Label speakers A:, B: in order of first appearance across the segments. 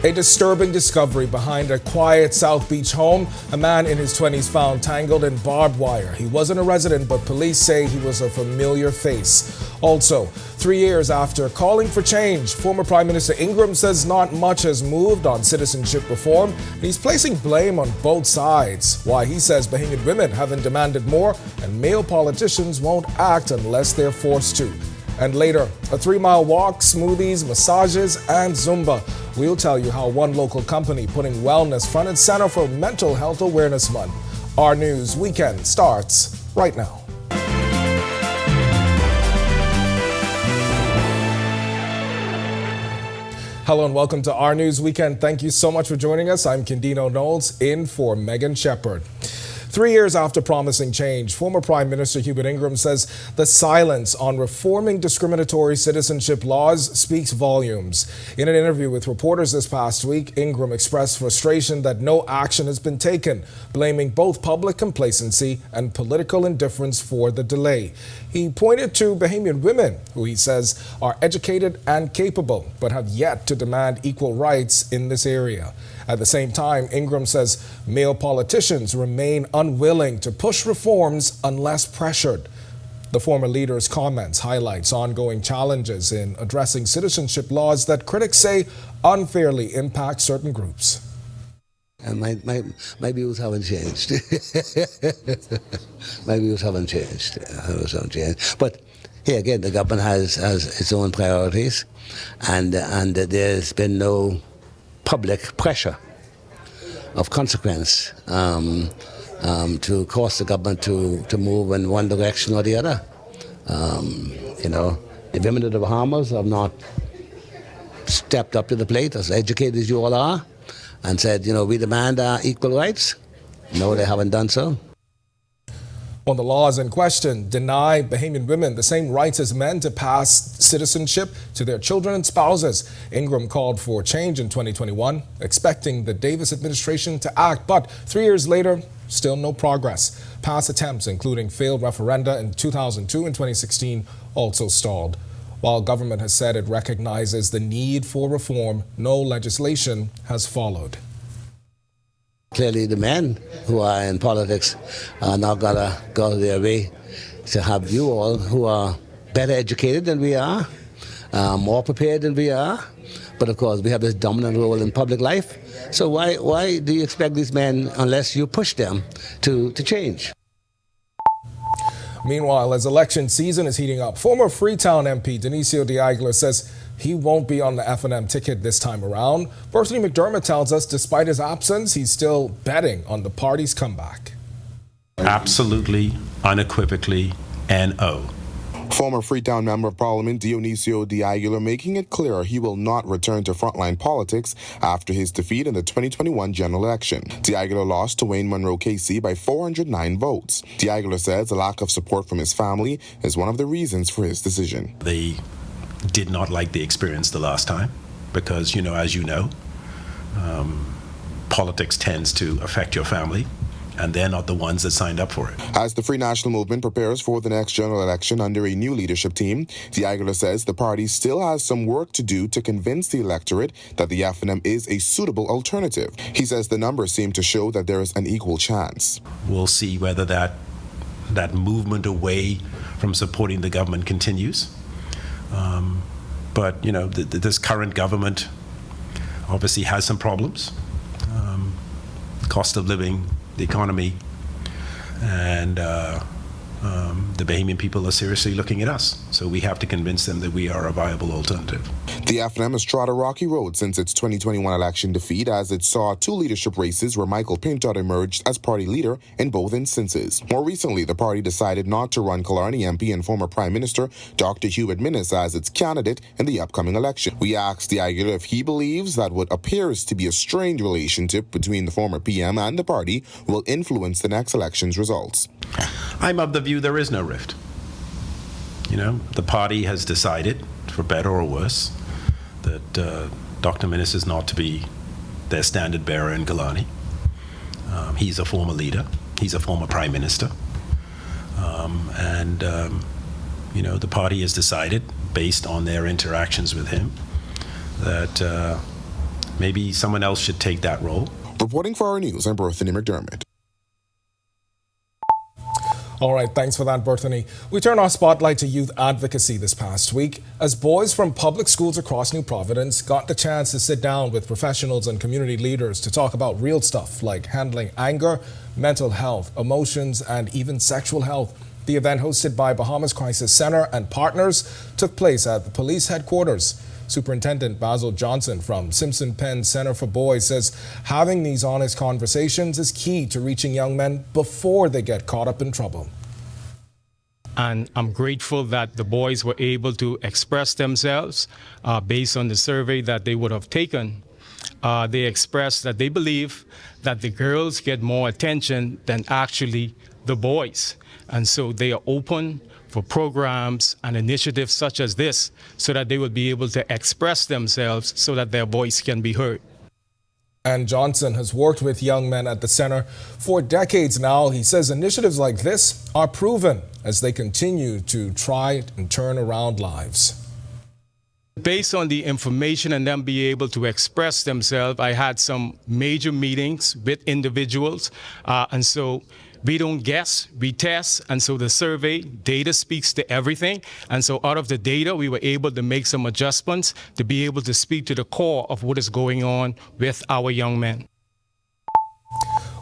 A: A disturbing discovery behind a quiet South Beach home. A man in his 20s found tangled in barbed wire. He wasn't a resident, but police say he was a familiar face. Also, 3 years after calling for change, former Prime Minister Ingram says not much has moved on citizenship reform. He's placing blame on both sides. Why he says Bahamian women haven't demanded more and male politicians won't act unless they're forced to. And later, a 3-mile walk, smoothies, massages, and Zumba. We'll tell you how one local company putting wellness front and center for Mental Health Awareness Month. Our News Weekend starts right now. Hello and welcome to Our News Weekend. Thank you so much for joining us. I'm Kendino Knowles in for Megan Shepherd. 3 years after promising change, former Prime Minister Hubert Ingram says the silence on reforming discriminatory citizenship laws speaks volumes. In an interview with reporters this past week, Ingram expressed frustration that no action has been taken, blaming both public complacency and political indifference for the delay. He pointed to Bahamian women, who he says are educated and capable, but have yet to demand equal rights in this area. At the same time, Ingram says male politicians remain unwilling to push reforms unless pressured. The former leader's comments highlights ongoing challenges in addressing citizenship laws that critics say unfairly impact certain groups.
B: And my views haven't changed. My views haven't changed. But here again, the government has its own priorities, and there's been no public pressure of consequence to cause the government to move in one direction or the other. The women of the Bahamas have not stepped up to the plate, as educated as you all are, and said, we demand our equal rights. No, they haven't done so.
A: On the laws in question deny Bahamian women the same rights as men to pass citizenship to their children and spouses. Ingram called for change in 2021, expecting the Davis administration to act, but 3 years later, still no progress. Past attempts, including failed referenda in 2002 and 2016, also stalled. While government has said it recognizes the need for reform, no legislation has followed.
B: Clearly, the men who are in politics are now going to go their way to have you all who are better educated than we are, more prepared than we are. But of course, we have this dominant role in public life. So why do you expect these men, unless you push them, to change?
A: Meanwhile, as election season is heating up, former Freetown MP Dionisio de Aguilar says he won't be on the F&M ticket this time around. Bertha McDermott tells us despite his absence, he's still betting on the party's comeback.
C: Absolutely, unequivocally, N-O.
D: Former Freetown Member of Parliament Dionisio de Aguilar making it clear he will not return to frontline politics after his defeat in the 2021 general election. De Aguilar lost to Wayne Monroe KC by 409 votes. De Aguilar says a lack of support from his family is one of the reasons for his decision.
C: They did not like the experience the last time because, as you know, politics tends to affect your family, and they're not the ones that signed up for it.
D: As the Free National Movement prepares for the next general election under a new leadership team, de Aguilar says the party still has some work to do to convince the electorate that the F&M is a suitable alternative. He says the numbers seem to show that there is an equal chance.
C: We'll see whether that movement away from supporting the government continues. But this current government obviously has some problems. Cost of living, the economy, and the Bahamian people are seriously looking at us. So we have to convince them that we are a viable alternative.
D: The F&M has trod a rocky road since its 2021 election defeat, as it saw two leadership races where Michael Pintard emerged as party leader in both instances. More recently, the party decided not to run Killarney MP and former Prime Minister Dr. Hubert Minnis as its candidate in the upcoming election. We asked de Aguilar if he believes that what appears to be a strained relationship between the former PM and the party will influence the next election's results.
C: I'm of the view there is no rift. The party has decided, for better or worse, that Dr. Minnis is not to be their standard bearer in Killarney. He's a former leader. He's a former prime minister. The party has decided, based on their interactions with him, that Maybe someone else should take that role.
D: Reporting for our news, I'm Berthany McDermott.
A: All right, thanks for that, Berthany. We turn our spotlight to youth advocacy this past week as boys from public schools across New Providence got the chance to sit down with professionals and community leaders to talk about real stuff like handling anger, mental health, emotions, and even sexual health. The event, hosted by Bahamas Crisis Center and partners, took place at the police headquarters. Superintendent Basil Johnson from Simpson Penn Center for Boys says having these honest conversations is key to reaching young men before they get caught up in trouble.
E: And I'm grateful that the boys were able to express themselves based on the survey that they would have taken. They expressed that they believe that the girls get more attention than actually the boys. And so they are open for programs and initiatives such as this so that they will be able to express themselves so that their voice can be heard.
A: And Johnson has worked with young men at the center for decades now. He says initiatives like this are proven as they continue to try and turn around lives.
E: Based on the information and them be able to express themselves, I had some major meetings with individuals. And so we don't guess, we test, and so the survey data speaks to everything. And so out of the data, we were able to make some adjustments to be able to speak to the core of what is going on with our young men.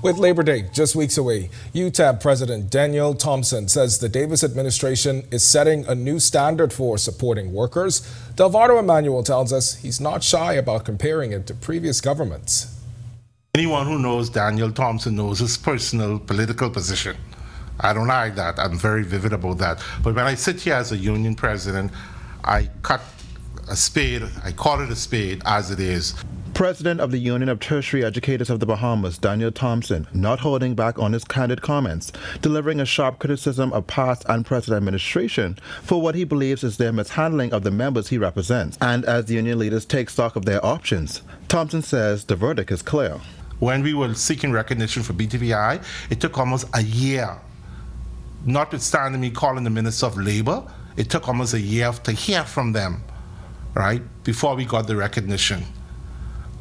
A: With Labor Day just weeks away, UTAB President Daniel Thompson says the Davis administration is setting a new standard for supporting workers. Delvardo Emmanuel tells us he's not shy about comparing it to previous governments.
F: Anyone who knows Daniel Thompson knows his personal political position. I don't hide that. I'm very vivid about that. But when I sit here as a union president, I cut a spade, I call it a spade as it is.
G: President of the Union of Tertiary Educators of the Bahamas, Daniel Thompson, not holding back on his candid comments, delivering a sharp criticism of past and present administration for what he believes is their mishandling of the members he represents. And as the union leaders take stock of their options, Thompson says the verdict is clear.
F: When we were seeking recognition for BTVI, it took almost a year. Notwithstanding me calling the Minister of Labor, it took almost a year to hear from them, right, before we got the recognition.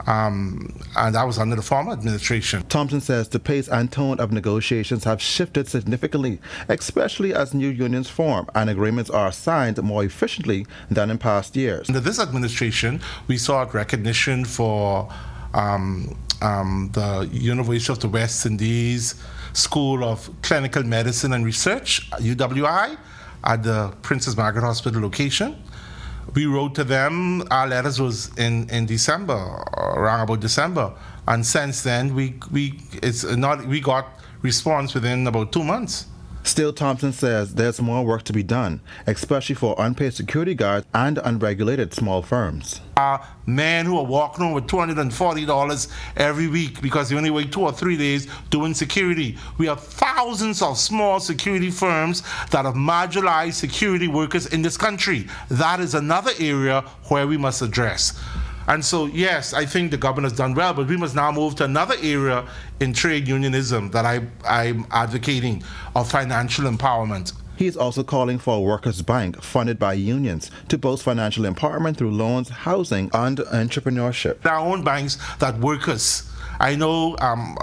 F: And that was under the former administration.
G: Thompson says the pace and tone of negotiations have shifted significantly, especially as new unions form and agreements are signed more efficiently than in past years.
F: Under this administration, we sought recognition for the University of the West Indies School of Clinical Medicine and Research, UWI, at the Princess Margaret Hospital location. We wrote to them, our letters was in December, around about December, and since then we got response within about 2 months.
G: Still, Thompson says there's more work to be done, especially for unpaid security guards and unregulated small firms.
F: Men who are walking home with $240 every week because they only wait 2 or 3 days doing security. We have thousands of small security firms that have marginalized security workers in this country. That is another area where we must address. And so, yes, I think the government has done well, but we must now move to another area in trade unionism that I'm advocating, of financial empowerment.
G: He is also calling for a workers' bank funded by unions to boost financial empowerment through loans, housing, and entrepreneurship.
F: Our own banks that workers. I know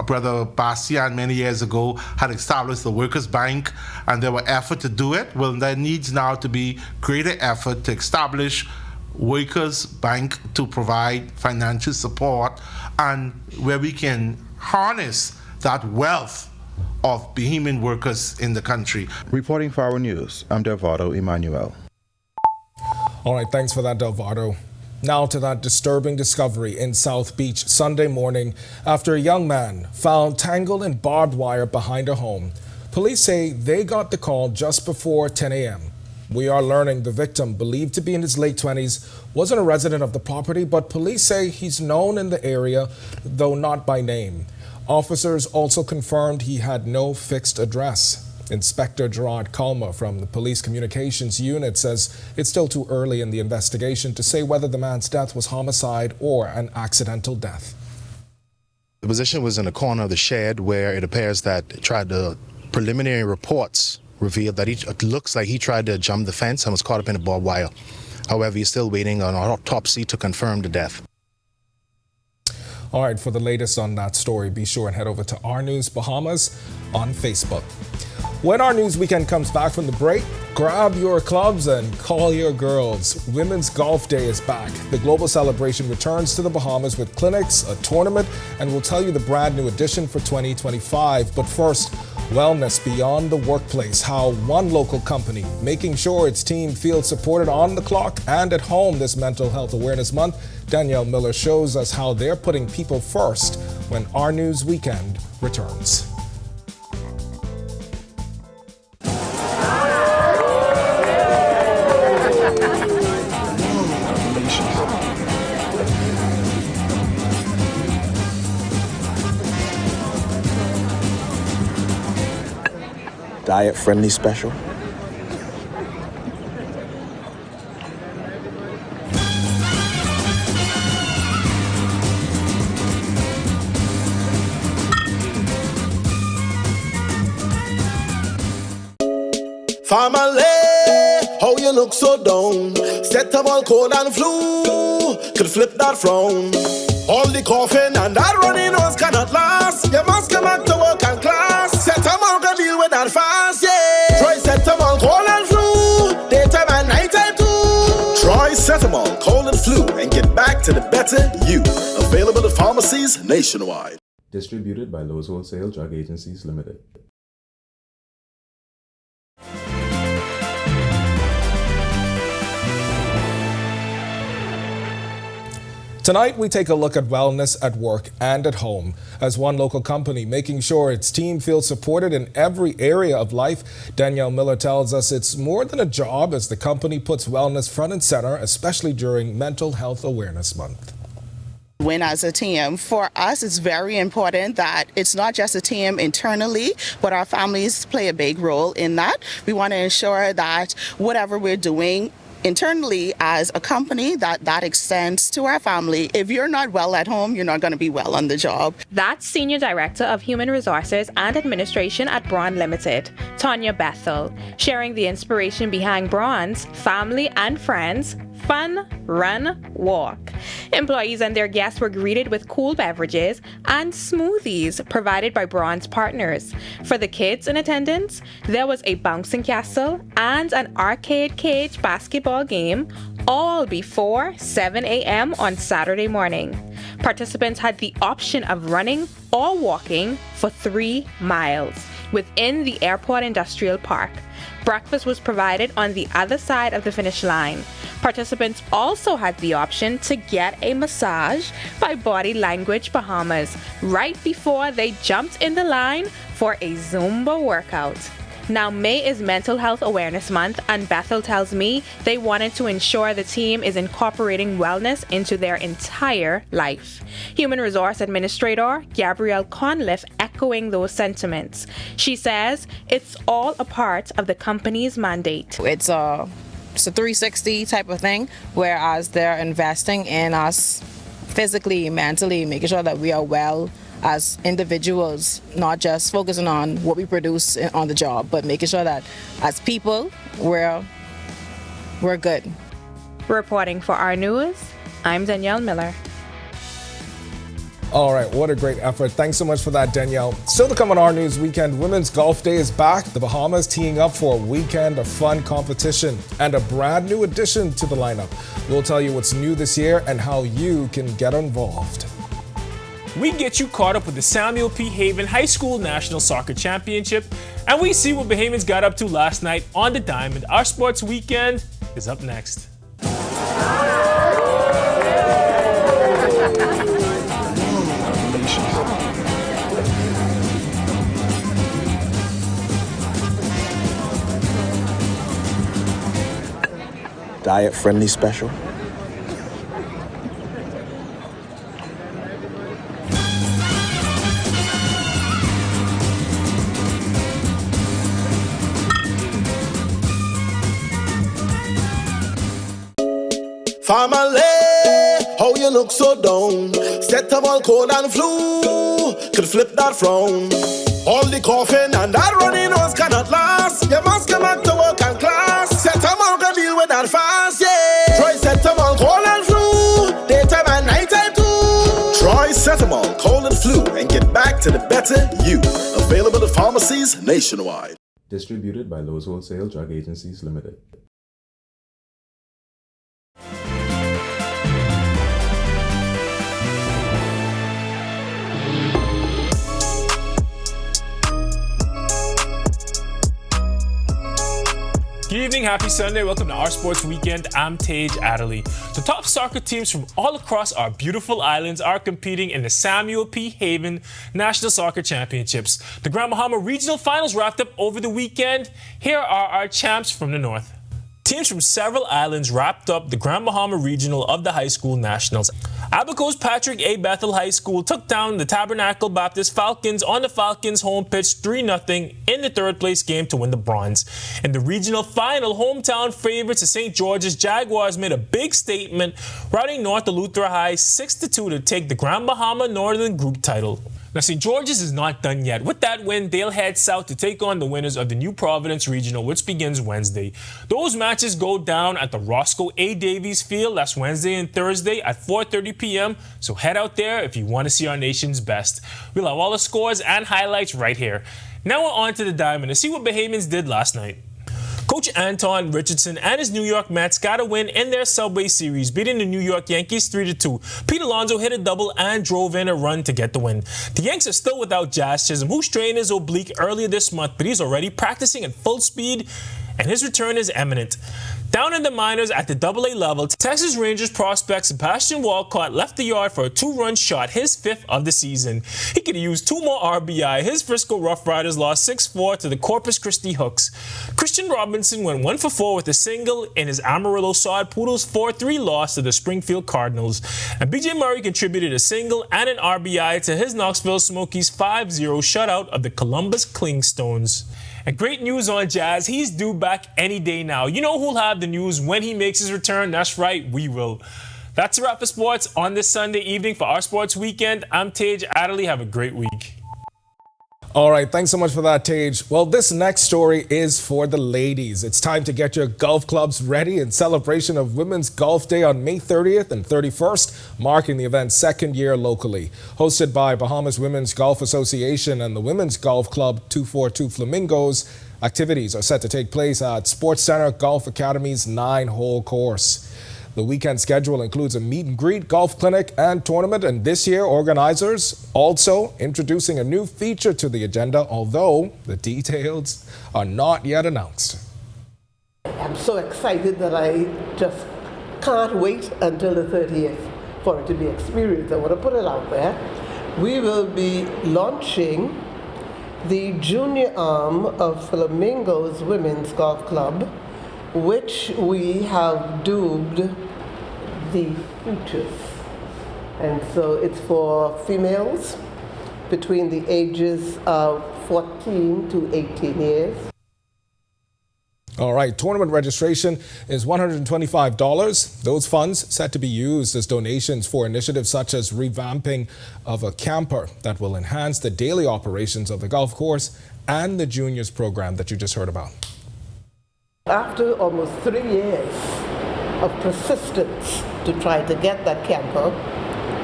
F: Brother Bastian many years ago had established the Workers' Bank, and there were efforts to do it. Well, there needs now to be greater effort to establish Workers' Bank to provide financial support and where we can harness that wealth of Bahamian workers in the country.
G: Reporting for Our News, I'm Delvardo Emmanuel.
A: All right, thanks for that, Delvardo. Now to that disturbing discovery in South Beach Sunday morning after a young man found tangled in barbed wire behind a home. Police say they got the call just before 10 a.m. We are learning the victim, believed to be in his late 20s, wasn't a resident of the property, but police say he's known in the area, though not by name. Officers also confirmed he had no fixed address. Inspector Gerard Kalma from the Police Communications Unit says it's still too early in the investigation to say whether the man's death was homicide or an accidental death.
H: The position was in the corner of the shed where it appears that the preliminary reports revealed that it looks like he tried to jump the fence and was caught up in the barbed wire. However, he's still waiting on autopsy to confirm the death.
A: All right, for the latest on that story, be sure and head over to Our News Bahamas on Facebook. When Our News Weekend comes back from the break, grab your clubs and call your girls. Women's Golf Day is back. The global celebration returns to the Bahamas with clinics, a tournament, and we'll tell you the brand new edition for 2025. But first, wellness beyond the workplace, how one local company making sure its team feels supported on the clock and at home this Mental Health Awareness Month. Danielle Miller shows us how they're putting people first when Our News Weekend returns.
I: Diet-friendly special.
J: Family, how you look so down? Set up all cold and flu, could flip that frown. All the coughing and that runny nose cannot last. You must come back to work and class. Set up all can deal with that fast, yeah. Try set up all cold and flu, daytime and nighttime too. Try Cetamol, cold and flu, and get back to the better you. Available at pharmacies nationwide.
K: Distributed by Lowe's Wholesale Drug Agencies Limited.
A: Tonight, we take a look at wellness at work and at home. As one local company making sure its team feels supported in every area of life, Danielle Miller tells us it's more than a job as the company puts wellness front and center, especially during Mental Health Awareness Month.
L: Win as a team. For us, it's very important that it's not just a team internally, but our families play a big role in that. We want to ensure that whatever we're doing internally as a company, that extends to our family. If you're not well at home, you're not going to be well on the job.
M: That's Senior Director of Human Resources and Administration at Bron Limited, Tanya Bethel, sharing the inspiration behind Bron's Family and Friends Fun, Run, Walk. Employees and their guests were greeted with cool beverages and smoothies provided by Bron's partners. For the kids in attendance, there was a bouncing castle and an arcade cage basketball game, all before 7 a.m. on Saturday morning. Participants had the option of running or walking for 3 miles within the Airport Industrial Park. Breakfast was provided on the other side of the finish line. Participants also had the option to get a massage by Body Language Bahamas right before they jumped in the line for a Zumba workout. Now, May is Mental Health Awareness Month, and Bethel tells me they wanted to ensure the team is incorporating wellness into their entire life. Human Resource Administrator Gabrielle Conliffe echoing those sentiments. She says it's all a part of the company's mandate.
N: It's a 360 type of thing, whereas they're investing in us physically, mentally, making sure that we are well as individuals, not just focusing on what we produce on the job, but making sure that as people, we're good.
M: Reporting for Our News, I'm Danielle Miller.
A: All right, what a great effort. Thanks so much for that, Danielle. Still to come on Our News Weekend, Women's Golf Day is back. The Bahamas teeing up for a weekend of fun competition and a brand new addition to the lineup. We'll tell you what's new this year and how you can get involved.
O: We get you caught up with the Samuel P. Haven High School National Soccer Championship, and we see what Bahamians got up to last night on the Diamond. Our sports weekend is up next.
I: Diet-friendly special.
J: Family, how you look so down? Set up all cold and flu, could flip that frown. All the coughing and that runny nose cannot last. You must come back to work and class. Set up all can deal with that fast, yeah. Try set up all cold and flu, daytime and nighttime too. Try paracetamol, cold and flu, and get back to the better you. Available at pharmacies nationwide.
K: Distributed by Lowe's Wholesale Drug Agencies Limited.
O: Good evening, happy Sunday. Welcome to Our Sports Weekend. I'm Tage Adderley. The top soccer teams from all across our beautiful islands are competing in the Samuel P. Haven National Soccer Championships. The Grand Bahama Regional Finals wrapped up over the weekend. Here are our champs from the north. Teams from several islands wrapped up the Grand Bahama Regional of the High School Nationals. Abaco's Patrick A. Bethel High School took down the Tabernacle Baptist Falcons on the Falcons' home pitch 3-0 in the third-place game to win the bronze. In the regional final, hometown favorites, the St. George's Jaguars, made a big statement, routing North Eleuthera High 6-2 to take the Grand Bahama Northern Group title. Now, St. George's is not done yet. With that win, they'll head south to take on the winners of the New Providence Regional, which begins Wednesday. Those matches go down at the Roscoe A. Davies Field. That's Wednesday and Thursday at 4:30 p.m. So head out there if you want to see our nation's best. We'll have all the scores and highlights right here. Now we're on to the diamond to see what Bahamans did last night. Coach Anton Richardson and his New York Mets got a win in their Subway Series, beating the New York Yankees 3-2. Pete Alonso hit a double and drove in a run to get the win. The Yanks are still without Jazz Chisholm, who strained his oblique earlier this month, but he's already practicing at full speed, and his return is imminent. Down in the minors at the AA level, Texas Rangers prospect Sebastian Walcott left the yard for a 2-run shot, his 5th of the season. He could have used 2 more RBI. His Frisco Rough Riders lost 6-4 to the Corpus Christi Hooks. Christian Robinson went 1-for-4 with a single in his Amarillo Sod Poodles' 4-3 loss to the Springfield Cardinals. And BJ Murray contributed a single and an RBI to his Knoxville Smokies' 5-0 shutout of the Columbus Clingstones. And great news on Jazz. He's due back any day now. You know who'll have the news when he makes his return? That's right, we will. That's a wrap for sports on this Sunday evening for Our Sports Weekend. I'm Tage Adderley. Have a great week.
A: All right, thanks so much for that, Tage. Well, this next story is for the ladies. It's time to get your golf clubs ready in celebration of Women's Golf Day on May 30th and 31st, marking the event's second year locally. Hosted by Bahamas Women's Golf Association and the Women's Golf Club 242 Flamingos, activities are set to take place at Sports Center Golf Academy's 9-hole course. The weekend schedule includes a meet and greet, golf clinic, and tournament, and this year organizers also introducing a new feature to the agenda, although the details are not yet announced.
P: I'm so excited that I just can't wait until the 30th for it to be experienced. I want to put it out there. We will be launching the junior arm of Flamingos Women's Golf Club, which we have dubbed the Futures. And so it's for females between the ages of 14 to 18 years.
A: All right, tournament registration is $125. Those funds set to be used as donations for initiatives such as revamping of a camper that will enhance the daily operations of the golf course and the juniors program that you just heard about.
P: After almost 3 years of persistence to try to get that camper,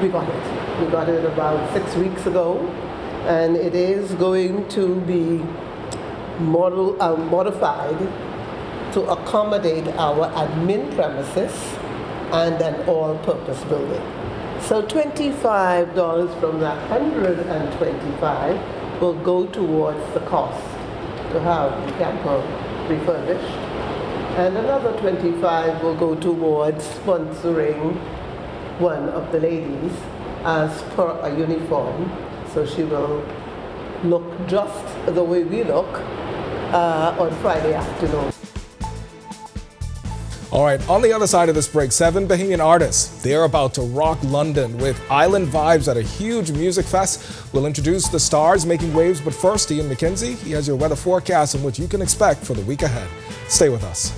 P: we got it. We got it about 6 weeks ago, and it is going to be modified to accommodate our admin premises and an all-purpose building. So $25 from that $125 will go towards the cost to have the camper refurbished. And another $25 will go towards sponsoring one of the ladies as per a uniform. So she will look just the way we look on Friday afternoon.
A: All right, on the other side of this break, 7 Bahamian artists, they're about to rock London with island vibes at a huge music fest. We'll introduce the stars making waves, but first, Ian McKenzie, he has your weather forecast and what you can expect for the week ahead. Stay with us.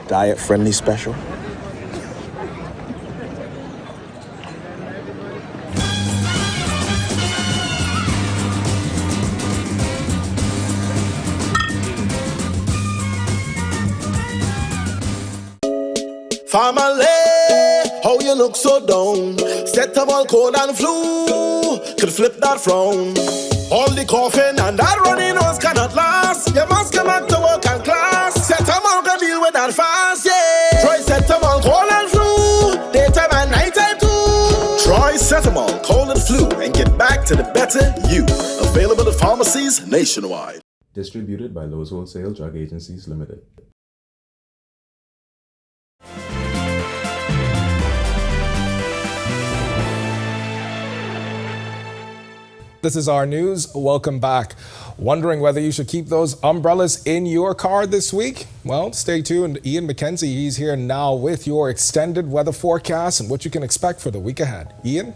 I: Diet friendly special.
J: Family, how you look so down? Set up all cold and flu, could flip that frown. All the coughing and that running nose cannot last. You must come back to work and class. Set up all can deal with that fast, yeah. Try set up all cold and flu, daytime and nighttime too. Try Cetamol, cold and flu, and get back to the better you. Available at pharmacies nationwide.
K: Distributed by Lowe's Wholesale Drug Agencies Limited.
A: This is our news. Welcome back. Wondering whether you should keep those umbrellas in your car this week? Well, stay tuned. Ian McKenzie, he's here now with your extended weather forecast and what you can expect for the week ahead. Ian?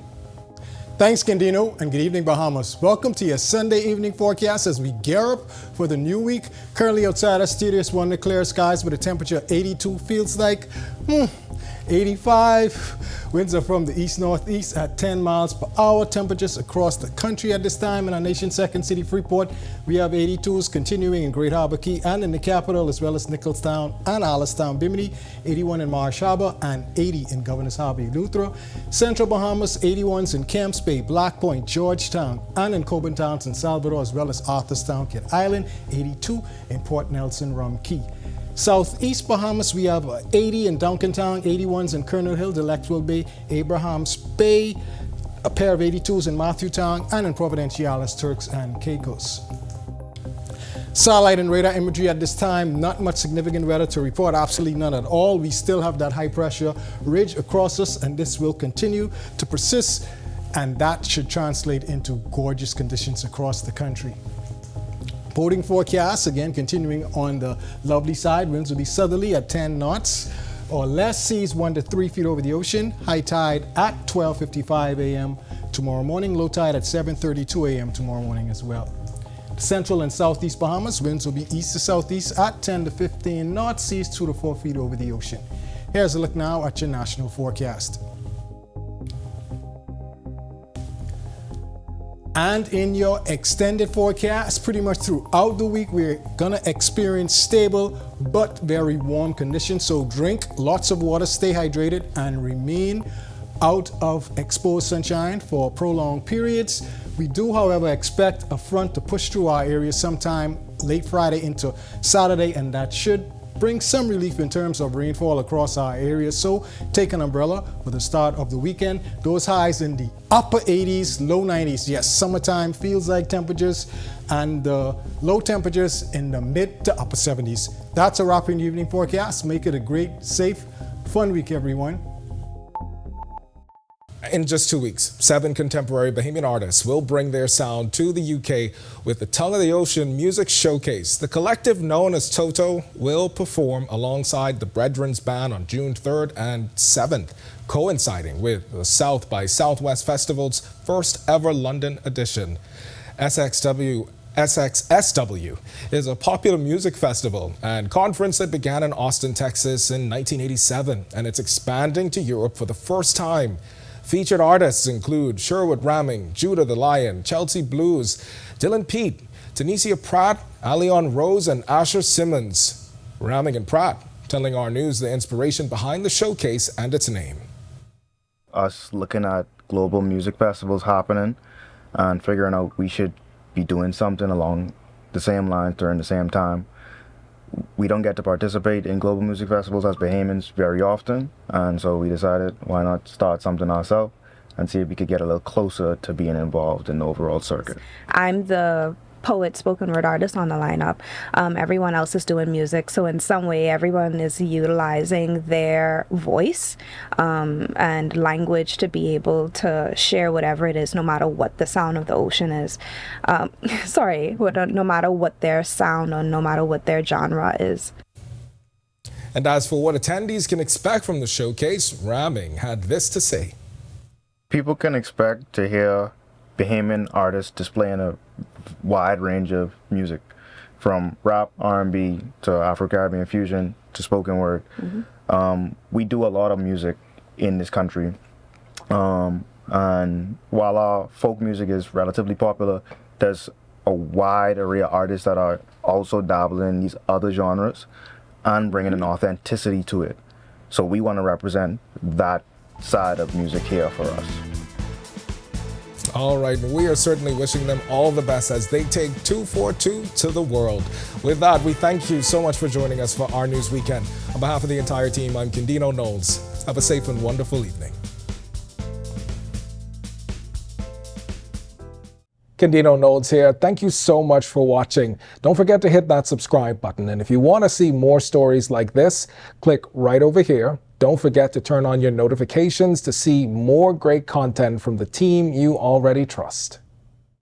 Q: Thanks, Candino, and good evening, Bahamas. Welcome to your Sunday evening forecast as we gear up for the new week. Currently outside our studio, it's one of the clear skies with a temperature of 82. Feels like 85. Winds are from the east-northeast at 10 miles per hour. Temperatures across the country at this time in our nation's second city, Freeport. We have 82s continuing in Great Harbor Key and in the capital, as well as Nicholstown and Allenstown, Bimini. 81 in Marsh Harbor and 80 in Governor's Harbor, Eleuthera. Central Bahamas, 81s in Camps Bay, Black Point, Georgetown, and in Coburn Town, San Salvador, as well as Arthurstown, Kit Island. 82 in Port Nelson, Rum Key. Southeast Bahamas, we have 80 in Duncantown, 81s in Colonel Hill, Delectable Bay, Abrahams Bay, a pair of 82s in Matthewtown, and in Providenciales, Turks and Caicos. Satellite and radar imagery at this time, not much significant weather to report, absolutely none at all. We still have that high pressure ridge across us, and this will continue to persist, and that should translate into gorgeous conditions across the country. Boating forecast, again, continuing on the lovely side. Winds will be southerly at 10 knots or less. Seas 1 to 3 feet over the ocean. High tide at 12:55 a.m. tomorrow morning. Low tide at 7:32 a.m. tomorrow morning as well. Central and southeast Bahamas, winds will be east to southeast at 10 to 15 knots. Seas 2 to 4 feet over the ocean. Here's a look now at your national forecast. And in your extended forecast, pretty much throughout the week, we're gonna experience stable but very warm conditions. So drink lots of water, stay hydrated, and remain out of exposed sunshine for prolonged periods. We do, however, expect a front to push through our area sometime late Friday into Saturday, and that should bring some relief in terms of rainfall across our area. So take an umbrella for the start of the weekend. Those highs in the upper 80s, low 90s. Yes, summertime feels like temperatures, and the low temperatures in the mid to upper 70s. That's a wrap in the evening forecast. Make it a great, safe, fun week, everyone.
A: In just 2 weeks, 7 contemporary Bahamian artists will bring their sound to the UK with the Tongue of the Ocean Music Showcase. The collective known as Toto will perform alongside the Brethrens Band on June 3rd and 7th, coinciding with the South by Southwest Festival's first ever London edition. SXSW is a popular music festival and conference that began in Austin, Texas in 1987, and it's expanding to Europe for the first time. Featured artists include Sherwood Ramming, Judah the Lion, Chelsea Blues, Dylan Pete, Tanisha Pratt, Alion Rose, and Asher Simmons. Ramming and Pratt telling our news the inspiration behind the showcase and its name.
R: Us looking at global music festivals happening and figuring out we should be doing something along the same lines during the same time. We don't get to participate in global music festivals as Bahamians very often, and so we decided why not start something ourselves and see if we could get a little closer to being involved in the overall circuit.
S: I'm the poet, spoken word artist on the lineup. Everyone else is doing music, so in some way everyone is utilizing their voice and language to be able to share whatever it is, no matter what the sound of the ocean is. No matter what their sound or no matter what their genre is.
A: And as for what attendees can expect from the showcase, Ramming had this to say.
R: People can expect to hear Bahamian artists displaying a wide range of music, from rap, R&B to Afro-Caribbean fusion to spoken word. Mm-hmm. We do a lot of music in this country, and while our folk music is relatively popular, there's a wide array of artists that are also dabbling in these other genres and bringing an authenticity to it. So we want to represent that side of music here for us.
A: All right, we are certainly wishing them all the best as they take 242 to the world. With that, we thank you so much for joining us for Our News Weekend. On behalf of the entire team, I'm Kendino Knowles. Have a safe and wonderful evening. Kendino Knowles here. Thank you so much for watching. Don't forget to hit that subscribe button. And if you want to see more stories like this, click right over here. Don't forget to turn on your notifications to see more great content from the team you already trust.